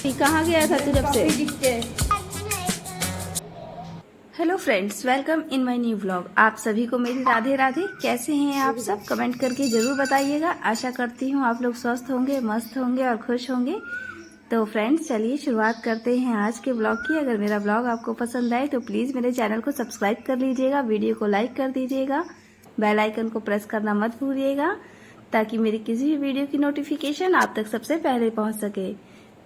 कहाँ गया था तू जब से? Hello friends, welcome in my new vlog. आप सभी को मेरी राधे राधे। कैसे हैं आप सब? कमेंट करके जरूर बताइएगा। आशा करती हूँ आप लोग स्वस्थ होंगे, मस्त होंगे और खुश होंगे। तो फ्रेंड्स, चलिए शुरुआत करते हैं आज के व्लॉग की। अगर मेरा व्लॉग आपको पसंद आए तो प्लीज़ मेरे चैनल को सब्सक्राइब कर लीजिएगा, वीडियो को लाइक कर दीजिएगा, बेल आइकन को प्रेस करना मत भूलिएगा ताकि मेरी किसी भी वीडियो की नोटिफिकेशन आप तक सबसे पहले पहुंच सके।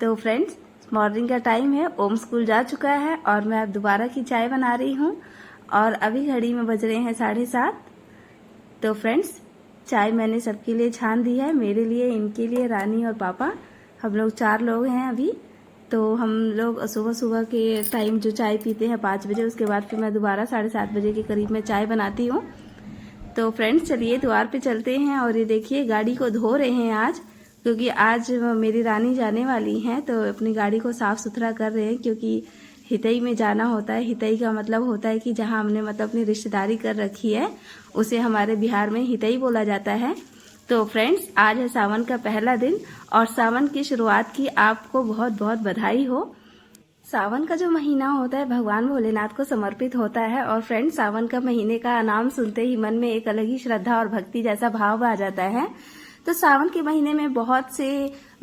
तो फ्रेंड्स, मॉर्निंग का टाइम है, ओम स्कूल जा चुका है और मैं अब दोबारा की चाय बना रही हूँ और अभी घड़ी में बज रहे हैं 7:30। तो फ्रेंड्स, चाय मैंने सबके लिए छान दी है, मेरे लिए, इनके लिए, रानी और पापा। हम लोग 4 लोग हैं अभी। तो हम लोग सुबह सुबह के टाइम जो चाय पीते हैं 5 बजे, उसके बाद फिर मैं दोबारा 7:30 बजे के करीब में चाय बनाती हूँ। तो फ्रेंड्स, चलिए द्वार पे चलते हैं। और ये देखिए, गाड़ी को धो रहे हैं आज, क्योंकि आज मेरी रानी जाने वाली हैं तो अपनी गाड़ी को साफ सुथरा कर रहे हैं, क्योंकि हितई में जाना होता है। हितई का मतलब होता है कि जहां हमने मतलब अपनी रिश्तेदारी कर रखी है उसे हमारे बिहार में हितई बोला जाता है। तो फ्रेंड्स, आज है सावन का पहला दिन और सावन की शुरुआत की आपको बहुत बहुत बधाई हो। सावन का जो महीना होता है भगवान भोलेनाथ को समर्पित होता है। और फ्रेंड्स, सावन का महीने का नाम सुनते ही मन में एक अलग ही श्रद्धा और भक्ति जैसा भाव आ जाता है। तो सावन के महीने में बहुत से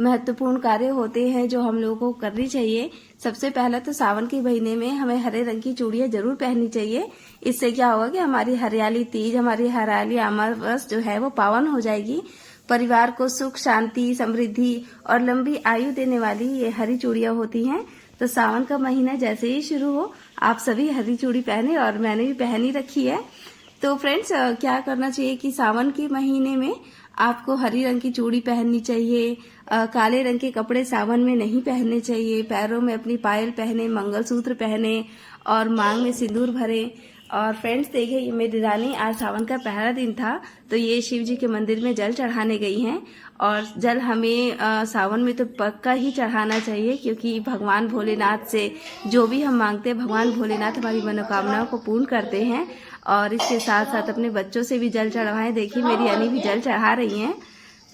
महत्वपूर्ण कार्य होते हैं जो हम लोगों को करनी चाहिए। सबसे पहले तो सावन के महीने में हमें हरे रंग की चूड़ियां जरूर पहननी चाहिए। इससे क्या होगा कि हमारी हरियाली तीज, हमारी हरियाली अमावस जो है वो पावन हो जाएगी। परिवार को सुख, शांति, समृद्धि और लंबी आयु देने वाली ये हरी चूड़ियां होती हैं। तो सावन का महीना जैसे ही शुरू हो, आप सभी हरी चूड़ी पहने और मैंने भी पहनी रखी है। तो फ्रेंड्स, क्या करना चाहिए कि सावन के महीने में आपको हरी रंग की चूड़ी पहननी चाहिए। काले रंग के कपड़े सावन में नहीं पहनने चाहिए। पैरों में अपनी पायल पहने, मंगलसूत्र पहने और मांग में सिंदूर भरे। और फ्रेंड्स, देखिए, ये मेरी रानी आज सावन का पहला दिन था तो ये शिव जी के मंदिर में जल चढ़ाने गई हैं। और जल हमें सावन में तो पक्का ही चढ़ाना चाहिए, क्योंकि भगवान भोलेनाथ से जो भी हम मांगते हैं भगवान भोलेनाथ हमारी मनोकामनाओं को पूर्ण करते हैं। और इसके साथ साथ अपने बच्चों से भी जल चढ़वाएं। देखिए, मेरी अनी भी जल चढ़ा रही हैं।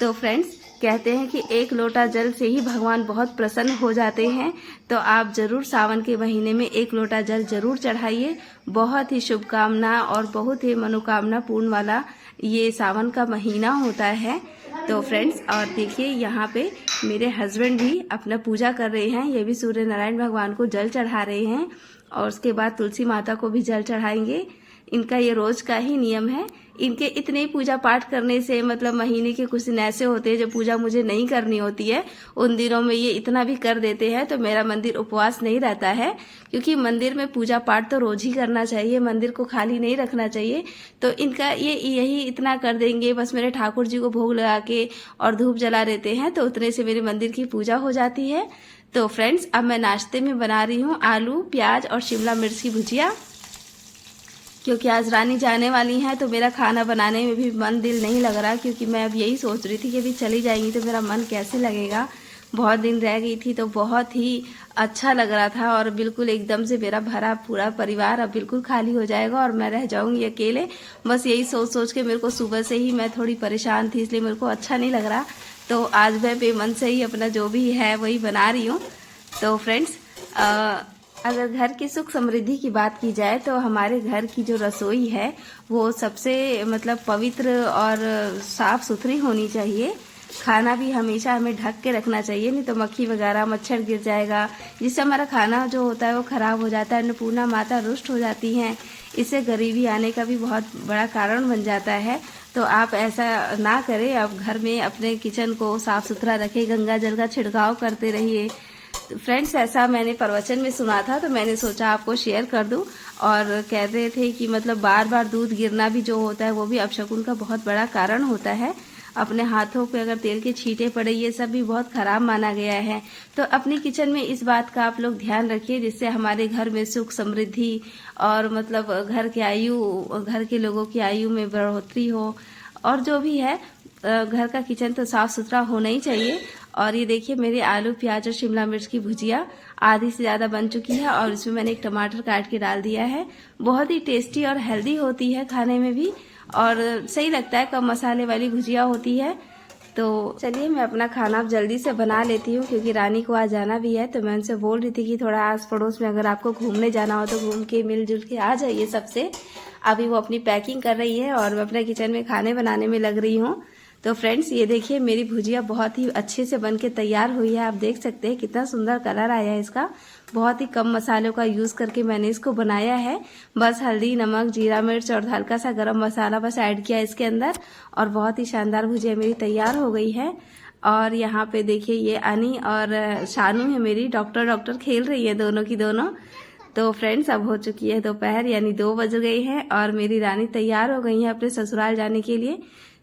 तो फ्रेंड्स, कहते हैं कि 1 लोटा जल से ही भगवान बहुत प्रसन्न हो जाते हैं। तो आप जरूर सावन के महीने में 1 लोटा जल जरूर चढ़ाइए। बहुत ही शुभकामना और बहुत ही मनोकामना पूर्ण वाला ये सावन का महीना होता है। तो फ्रेंड्स, और देखिए, यहाँ पे मेरे हस्बैंड भी अपना पूजा कर रहे हैं। ये भी सूर्य नारायण भगवान को जल चढ़ा रहे हैं और उसके बाद तुलसी माता को भी जल चढ़ाएंगे। इनका ये रोज का ही नियम है। इनके इतने पूजा पाठ करने से मतलब महीने के कुछ दिन ऐसे होते हैं जो पूजा मुझे नहीं करनी होती है, उन दिनों में ये इतना भी कर देते हैं तो मेरा मंदिर उपवास नहीं रहता है। क्योंकि मंदिर में पूजा पाठ तो रोज ही करना चाहिए, मंदिर को खाली नहीं रखना चाहिए। तो इनका ये यही इतना कर देंगे, बस मेरे ठाकुर जी को भोग लगा के और धूप जला देते हैं, तो उतने से मेरे मंदिर की पूजा हो जाती है। तो फ्रेंड्स, अब मैं नाश्ते में बना रही हूँ आलू, प्याज और शिमला मिर्च की भुजिया, क्योंकि आज रानी जाने वाली हैं तो मेरा खाना बनाने में भी मन दिल नहीं लग रहा। क्योंकि मैं अब यही सोच रही थी कि अभी चली जाएंगी तो मेरा मन कैसे लगेगा। बहुत दिन रह गई थी तो बहुत ही अच्छा लग रहा था और बिल्कुल एकदम से मेरा भरा पूरा परिवार अब बिल्कुल खाली हो जाएगा और मैं रह जाऊंगी अकेले। बस यही सोच सोच के मेरे को सुबह से ही मैं थोड़ी परेशान थी, इसलिए मेरे को अच्छा नहीं लग रहा। तो आज मैं बेमन से ही अपना जो भी है वही बना रही हूँ। तो फ्रेंड्स, अगर घर की सुख समृद्धि की बात की जाए तो हमारे घर की जो रसोई है वो सबसे मतलब पवित्र और साफ सुथरी होनी चाहिए। खाना भी हमेशा हमें ढक के रखना चाहिए, नहीं तो मक्खी वगैरह, मच्छर गिर जाएगा, जिससे हमारा खाना जो होता है वो खराब हो जाता है। अन्नपूर्णा माता रुष्ट हो जाती हैं, इससे गरीबी आने का भी बहुत बड़ा कारण बन जाता है। तो आप ऐसा ना करें, आप घर में अपने किचन को साफ सुथरा रखें, गंगा जल का छिड़काव करते रहिए। फ्रेंड्स, ऐसा मैंने प्रवचन में सुना था तो मैंने सोचा आपको शेयर कर दूं। और कह रहे थे कि मतलब बार बार दूध गिरना भी जो होता है वो भी अपशकुन का बहुत बड़ा कारण होता है। अपने हाथों पे अगर तेल के छींटे पड़े, ये सब भी बहुत खराब माना गया है। तो अपनी किचन में इस बात का आप लोग ध्यान रखिए, जिससे हमारे घर में सुख समृद्धि और मतलब घर के लोगों की आयु में बढ़ोतरी हो। और जो भी है, घर का किचन तो साफ सुथरा होना ही चाहिए। और ये देखिए, मेरे आलू, प्याज और शिमला मिर्च की भुजिया आधी से ज्यादा बन चुकी है और इसमें मैंने एक टमाटर काट के डाल दिया है। बहुत ही टेस्टी और हेल्दी होती है खाने में भी, और सही लगता है, कम मसाले वाली भुजिया होती है। तो चलिए मैं अपना खाना अब जल्दी से बना लेती हूँ, क्योंकि रानी को आज जाना भी है। तो मैं उनसे बोल रही थी कि थोड़ा आस पड़ोस में अगर आपको घूमने जाना हो तो घूम के मिलजुल के आ जाइए सबसे। अभी वो अपनी पैकिंग कर रही है और मैं अपने किचन में खाने बनाने में लग रही हूँ। तो फ्रेंड्स ये देखिए मेरी भुजिया बहुत ही अच्छे से बनके तैयार हुई है। आप देख सकते हैं कितना सुंदर कलर आया है इसका। बहुत ही कम मसालों का यूज़ करके मैंने इसको बनाया है। बस हल्दी, नमक, जीरा, मिर्च और हल्का सा गरम मसाला बस ऐड किया इसके अंदर, और बहुत ही शानदार भुजिया मेरी तैयार हो गई है। और यहाँ पे देखिए ये अनी और शानू है मेरी, डॉक्टर खेल रही है दोनों की दोनों। तो फ्रेंड्स अब हो चुकी है दोपहर, यानी 2 बज गई हैं और मेरी रानी तैयार हो गई है अपने ससुराल जाने के लिए।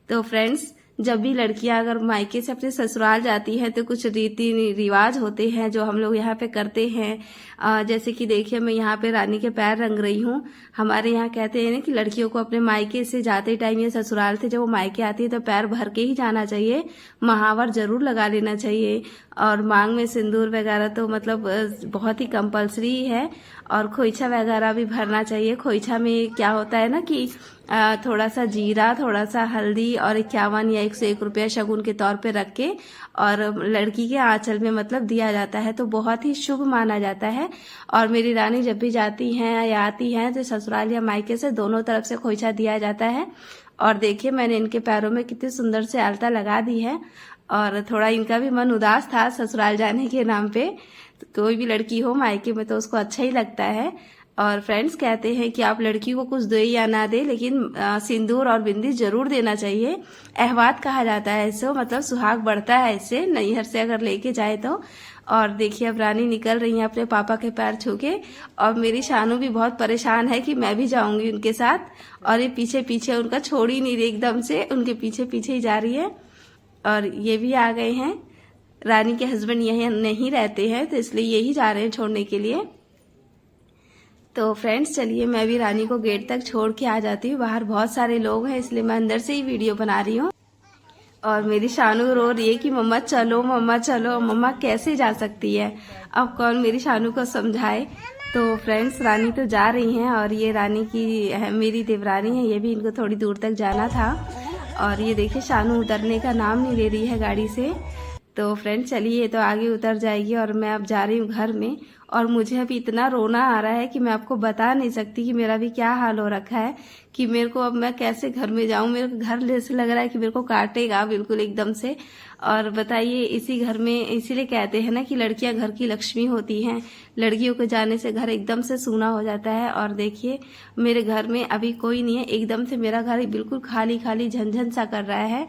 तो फ्रेंड्स जब भी लड़कियां अगर मायके से अपने ससुराल जाती हैं तो कुछ रीति रिवाज होते हैं जो हम लोग यहाँ पे करते हैं। जैसे कि देखिए मैं यहाँ पे रानी के पैर रंग रही हूँ। हमारे यहाँ कहते हैं ना कि लड़कियों को अपने मायके से जाते टाइम या ससुराल से जब वो मायके आती है तो पैर भर के ही जाना चाहिए, महावर जरूर लगा लेना चाहिए, और मांग में सिंदूर वगैरह तो मतलब बहुत ही कंपलसरी है, और खोइछा वगैरह भी भरना चाहिए। खोइछा में क्या होता है ना कि थोड़ा सा जीरा, थोड़ा सा हल्दी और 51 या 101 रुपया शगुन के तौर पे रख के और लड़की के आंचल में मतलब दिया जाता है, तो बहुत ही शुभ माना जाता है। और मेरी रानी जब भी जाती हैं या आती हैं तो ससुराल या मायके से दोनों तरफ से खोइछा दिया जाता है। और देखिए मैंने इनके पैरों में कितनी सुंदर से अलता लगा दी है, और थोड़ा इनका भी मन उदास था ससुराल जाने के नाम पे। तो कोई भी लड़की हो मायके में तो उसको अच्छा ही लगता है। और फ्रेंड्स कहते हैं कि आप लड़की को कुछ दे या ना दे, लेकिन सिंदूर और बिंदी जरूर देना चाहिए। अहवात कहा जाता है इससे, मतलब सुहाग बढ़ता है इससे, नैहर से अगर लेके जाए तो। और देखिए अब रानी निकल रही है अपने पापा के पैर छू के, और मेरी शानू भी बहुत परेशान है कि मैं भी जाऊंगी उनके साथ, और ये पीछे पीछे उनका छोड़ ही नहीं रही, एकदम से उनके पीछे पीछे ही जा रही है। और ये भी आ गए हैं। रानी के हस्बैंड यहीं नहीं रहते हैं तो इसलिए यही जा रहे हैं छोड़ने के लिए। तो फ्रेंड्स चलिए मैं भी रानी को गेट तक छोड़ के आ जाती हूँ। बाहर बहुत सारे लोग हैं इसलिए मैं अंदर से ही वीडियो बना रही हूँ। और मेरी शानू रो रही है कि मम्मा चलो, मम्मा चलो। मम्मा कैसे जा सकती है, अब कौन मेरी शानू को समझाए। तो फ्रेंड्स रानी तो जा रही हैं, और ये रानी की मेरी देवरानी है, ये भी इनको थोड़ी दूर तक जाना था। और ये देखिए शानू उतरने का नाम नहीं ले रही है गाड़ी से। तो फ्रेंड्स चलिए तो आगे उतर जाएगी और मैं अब जा रही हूँ घर में। और मुझे अभी इतना रोना आ रहा है कि मैं आपको बता नहीं सकती कि मेरा भी क्या हाल हो रखा है, कि मेरे को अब मैं कैसे घर में जाऊं। मेरे को घर जैसे लग रहा है कि मेरे को काटेगा बिल्कुल एकदम से। और बताइए इसी घर में, इसीलिए कहते हैं ना कि लड़कियां घर की लक्ष्मी होती हैं, लड़कियों के जाने से घर एकदम से सूना हो जाता है। और देखिए मेरे घर में अभी कोई नहीं है, एकदम से मेरा घर बिल्कुल खाली खाली झनझन सा कर रहा है।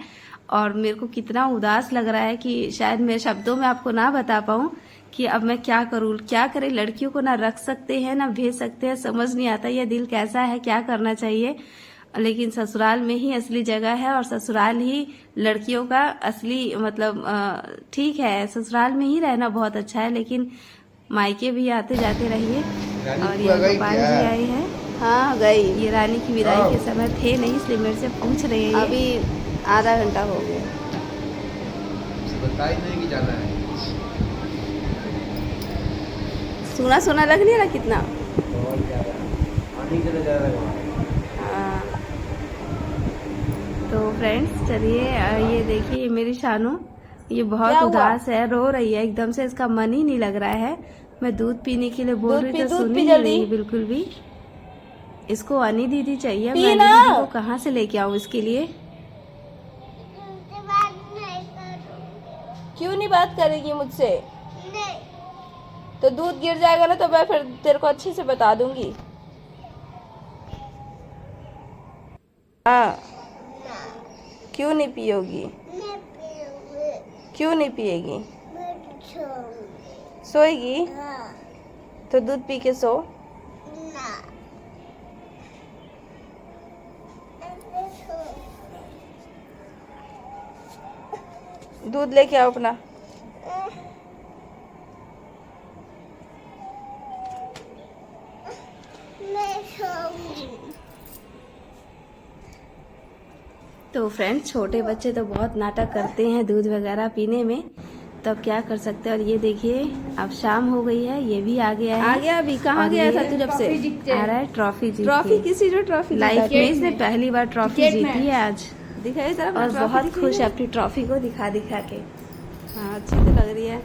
और मेरे को कितना उदास लग रहा है कि शायद मैं शब्दों में आपको ना बता पाऊं कि अब मैं क्या करूं, क्या करें। लड़कियों को ना रख सकते हैं ना भेज सकते हैं, समझ नहीं आता ये दिल कैसा है, क्या करना चाहिए। लेकिन ससुराल में ही असली जगह है, और ससुराल ही लड़कियों का असली मतलब ठीक है, ससुराल में ही रहना बहुत अच्छा है, लेकिन मायके भी आते जाते रहिए। और ये गोपाल जी आए हैं। हाँ गई। ये रानी की विदाई के समय थे नहीं, इसलिए मेरे से पूछ रहे हैं। अभी आधा घंटा हो गया, बताई नहीं कि जाना है। सुना सुना लग नहीं रहा कितना। और क्या पानी के लिए जा रहा है। हाँ। तो फ्रेंड्स चलिए ये देखिए ये मेरी शानू, ये बहुत क्या हुआ? उदास है, रो रही है एकदम से, इसका मन ही नहीं लग रहा है। मैं दूध पीने के लिए बोल दूध रही पी, तो दूध सुन पी ही नहीं जल्दी। रही बिल्कुल भी। इसको अनी दीदी चाहिए, पी मैं ना। अनी दीदी को कहाँ से लेके आऊँ इसके लिए। क्यों नहीं बात करेगी मुझसे? नहीं। तो दूध गिर जाएगा ना तो मैं फिर तेरे को अच्छे से बता दूंगी। हाँ। क्यों नहीं पियोगी? क्यों नहीं पिएगी? सोएगी? तो दूध पी के सो। दूध लेके आओ अपना। तो फ्रेंड्स छोटे बच्चे तो बहुत नाटक करते हैं दूध वगैरह पीने में, तब क्या कर सकते हैं। और ये देखिए अब शाम हो गई है, ये भी आ गया है। आ गया अभी? कहाँ गया था तू जब से? आ रहा है ट्रॉफी जीत ट्रॉफी के। किसी जो ट्रॉफी लाइफ में इसने पहली बार ट्रॉफी जीती है आज। दिखाई तरफ और बहुत खुश है अपनी ट्रॉफी को दिखा दिखा के। हाँ अच्छी तो लग रही है।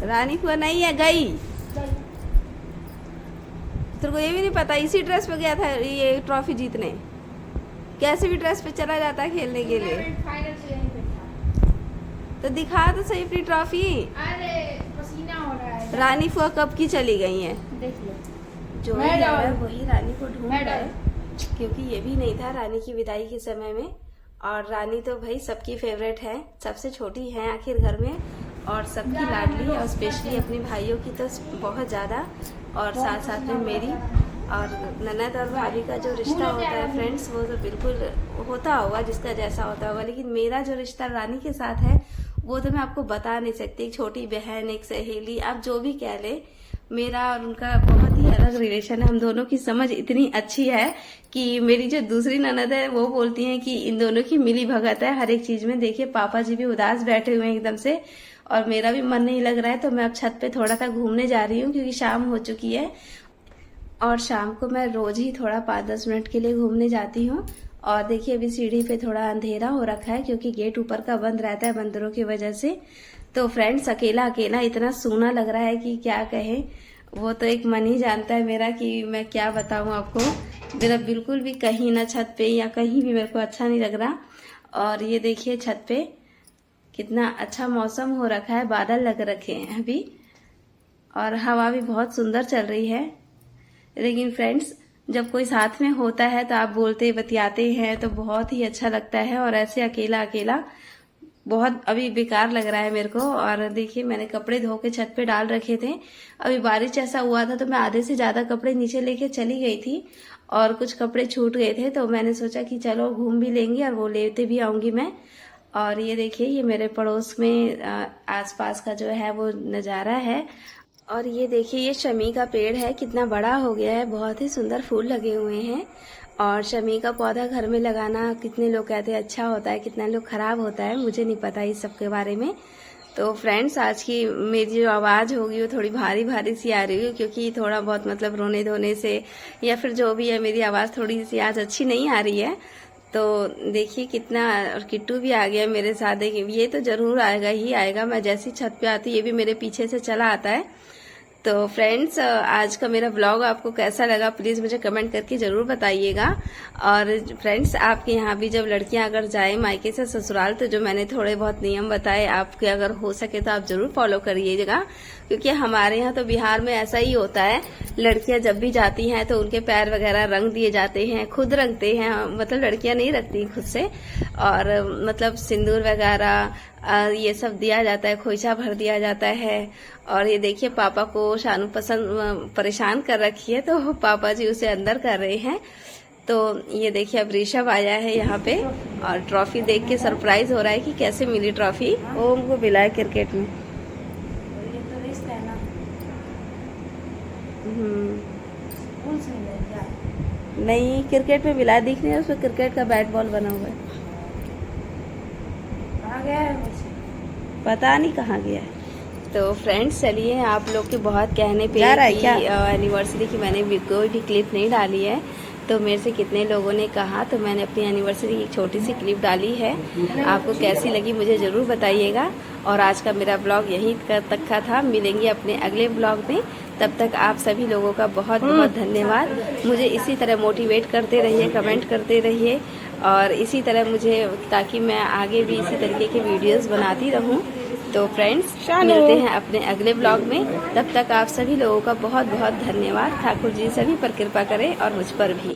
रानी कुआ नहीं है, गई। तेरे को ये भी नहीं पता इसी ड्रेस पे गया था ये ट्रॉफी जीतने? कैसे भी ड्रेस पे चला जाता है खेलने के लिए। तो दिखा तो सही अपनी ट्रॉफी। अरे पसीना हो रहा है। रानी फुआ कब की चली गई हैं? देख लो। जो भी मैडम। है वही रानी को ढूंढ रहा है, मैडम। क्योंकि ये भी नहीं था रानी की विदाई के समय में। और रानी तो भाई सबकी फेवरेट है, सबसे छोटी है आखिर घर में, और सबकी लाडली, और स्पेशली अपने भाइयों की तो बहुत ज़्यादा, और साथ साथ में मेरी और ननद और भाभी का जो रिश्ता होता है फ्रेंड्स, वो तो बिल्कुल होता होगा जिसका जैसा होता होगा, लेकिन मेरा जो रिश्ता रानी के साथ है वो तो मैं आपको बता नहीं सकती। एक छोटी बहन, एक सहेली, आप जो भी कह ले, मेरा और उनका बहुत ही अलग रिलेशन है। हम दोनों की समझ इतनी अच्छी है कि मेरी जो दूसरी ननद है वो बोलती हैं कि इन दोनों की मिली भगत है हर एक चीज में। देखिए पापा जी भी उदास बैठे हुए हैं एकदम से, और मेरा भी मन नहीं लग रहा है, तो मैं अब छत पे थोड़ा सा घूमने जा रही हूँ क्योंकि शाम हो चुकी है। और शाम को मैं रोज ही थोड़ा 5-10 मिनट के लिए घूमने जाती हूँ। और देखिए अभी सीढ़ी पे थोड़ा अंधेरा हो रखा है क्योंकि गेट ऊपर का बंद रहता है बंदरों की वजह से। तो फ्रेंड्स अकेला अकेला इतना सूना लग रहा है कि क्या कहे, वो तो एक मन ही जानता है मेरा कि मैं क्या बताऊं आपको। मेरा बिल्कुल भी कहीं ना छत पे या कहीं भी मेरे को अच्छा नहीं लग रहा। और ये देखिए छत पे कितना अच्छा मौसम हो रखा है, बादल लग रखे हैं अभी, और हवा भी बहुत सुंदर चल रही है। लेकिन फ्रेंड्स जब कोई साथ में होता है तो आप बोलते बतियाते हैं तो बहुत ही अच्छा लगता है, और ऐसे अकेला अकेला बहुत अभी बेकार लग रहा है मेरे को। और देखिए मैंने कपड़े धो के छत पे डाल रखे थे, अभी बारिश ऐसा हुआ था तो मैं आधे से ज्यादा कपड़े नीचे लेके चली गई थी और कुछ कपड़े छूट गए थे, तो मैंने सोचा कि चलो घूम भी लेंगे और वो लेते भी आऊंगी मैं। और ये देखिए ये मेरे पड़ोस में आसपास का जो है वो नज़ारा है। और ये देखिए ये शमी का पेड़ है, कितना बड़ा हो गया है, बहुत ही सुंदर फूल लगे हुए हैं। और शमी का पौधा घर में लगाना कितने लोग कहते हैं अच्छा होता है, कितना लोग खराब होता है, मुझे नहीं पता इस सब के बारे में। तो फ्रेंड्स आज की मेरी जो आवाज़ होगी वो थोड़ी भारी भारी सी आ रही है क्योंकि थोड़ा बहुत मतलब रोने धोने से या फिर जो भी है मेरी आवाज़ थोड़ी सी आज अच्छी नहीं आ रही है। तो देखिए कितना, और किट्टू भी आ गया मेरे साथ। देखिए ये तो जरूर आएगा ही आएगा, मैं जैसी छत पे आती ये भी मेरे पीछे से चला आता है। तो फ्रेंड्स आज का मेरा व्लॉग आपको कैसा लगा प्लीज़ मुझे कमेंट करके ज़रूर बताइएगा। और फ्रेंड्स आपके यहाँ भी जब लड़कियां अगर जाए मायके से ससुराल तो जो मैंने थोड़े बहुत नियम बताए आपके अगर हो सके तो आप ज़रूर फॉलो करिएगा, क्योंकि हमारे यहाँ तो बिहार में ऐसा ही होता है। लड़कियां जब भी जाती हैं तो उनके पैर वगैरह रंग दिए जाते हैं, खुद रंगते हैं, मतलब लड़कियां नहीं रखती खुद से। और मतलब सिंदूर वगैरह ये सब दिया जाता है, खोइचा भर दिया जाता है। और ये देखिए पापा को शानू पसंद परेशान कर रखी है तो पापा जी उसे अंदर कर रहे हैं। तो ये देखिए अब ऋषभ आया है यहाँ पे और ट्रॉफी देख के सरप्राइज हो रहा है कि कैसे मिली ट्रॉफी। ओम को मिला है क्रिकेट में। नहीं क्रिकेट में मिला, दिख नहीं है उसमें क्रिकेट का बैट बॉल बना हुआ है। कहाँ गया है मुझे? पता नहीं कहाँ गया है। तो फ्रेंड्स चलिए आप लोग के बहुत कहने पे एनिवर्सरी की मैंने कोई भी क्लिप नहीं डाली है, तो मेरे से कितने लोगों ने कहा तो मैंने अपनी एनिवर्सरी की एक छोटी सी क्लिप डाली है। आपको कैसी लगी मुझे ज़रूर बताइएगा। और आज का मेरा ब्लॉग यहीं तक का था, मिलेंगे अपने अगले ब्लॉग में। तब तक आप सभी लोगों का बहुत बहुत धन्यवाद। मुझे इसी तरह मोटिवेट करते रहिए, कमेंट करते रहिए और इसी तरह मुझे, ताकि मैं आगे भी इसी तरीके के वीडियोस बनाती रहूं। तो फ्रेंड्स मिलते हैं अपने अगले ब्लॉग में, तब तक आप सभी लोगों का बहुत बहुत धन्यवाद। ठाकुर जी सभी पर कृपा करें और मुझ पर भी।